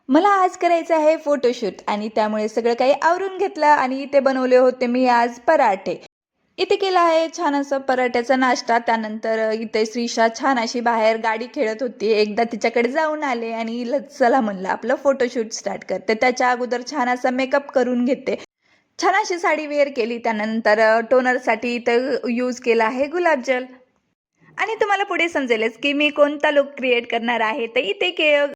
मला आज करायचं आहे फोटोशूट आणि त्यामुळे सगळं काही आवरून घेतलं आणि इथे बनवले होते मी आज पराठे. इथे केला आहे छान असं पराठ्याचा नाश्ता. त्यानंतर इथे श्रीषा छान अशी बाहेर गाडी खेळत होती. एकदा तिच्याकडे जाऊन आले आणि हिला चला म्हणलं आपलं फोटोशूट स्टार्ट करते. त्याच्या अगोदर छान असा मेकअप करून घेते. छान अशी साडी वेअर केली. त्यानंतर टोनरसाठी इथं यूज केला आहे गुलाबजल आणि तुम्हाला पुढे समजेलच की मी कोणता लूक क्रिएट करणार आहे. तर इथे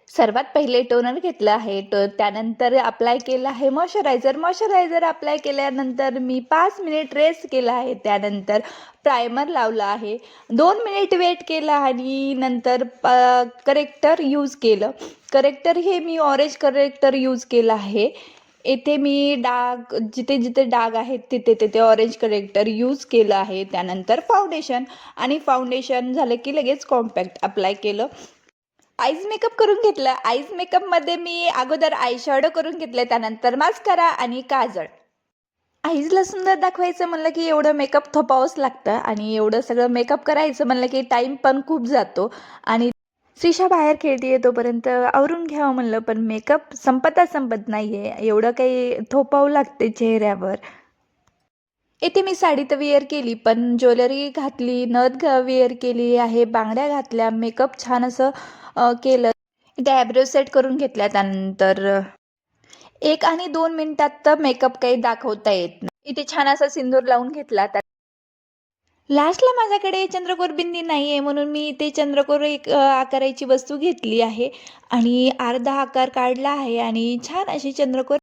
सर्वात पहिले टोनर घेतलं आहे. त्यानंतर अप्लाय केलं आहे मॉइश्चरायझर अप्लाय केल्यानंतर मी 5 मिनिट रेस्ट केला आहे. त्यानंतर प्रायमर लावला आहे. 2 मिनिट वेट केला आणि नंतर करेक्टर यूज केलं. करेक्टर हे मी ऑरेंज करेक्टर यूज केलं आहे. येथे मी डाग जिथे जिथे डाग आहेत तिथे तिथे ऑरेंज करेक्टर यूज केलं आहे. त्यानंतर फाउंडेशन झालं की लगेच कॉम्पॅक्ट अप्लाय केलं. आईज मेकअप करून घेतलं. आईज मेकअपमध्ये मी अगोदर आय शॅडो करून घेतलं, त्यानंतर मास्कारा आणि काजळ. आईजला सुंदर दाखवायचं म्हणलं की एवढं मेकअप थोपावंच लागतं आणि एवढं सगळं मेकअप करायचं म्हणलं की टाईम पण खूप जातो आणि श्रीषा बाहेर खेळते तोपर्यंत आवरून घ्यावं म्हणलं, पण मेकअप संपत नाही आहे. एवढं काही थोपावं लागते चेहऱ्यावर. इथे मी साडी तर वेअर केली, पण ज्वेलरी घातली, वेअर केली आहे, बांगड्या घातल्या, मेकअप छान असं केलं. इथे ॲब्रो सेट करून घेतल्या. त्यानंतर 1 आणि 2 मिनिटात तर मेकअप काही दाखवता येत नाही. इथे छान असा सिंदूर लावून घेतला. लास्टला माझ्याकडे चंद्रकोर बिंदी नाही आहे म्हणून मी इथे चंद्रकोर एक आकाराची वस्तू घेतली आहे आणि अर्धा आकार काढला आहे आणि छान अशी चंद्रकोर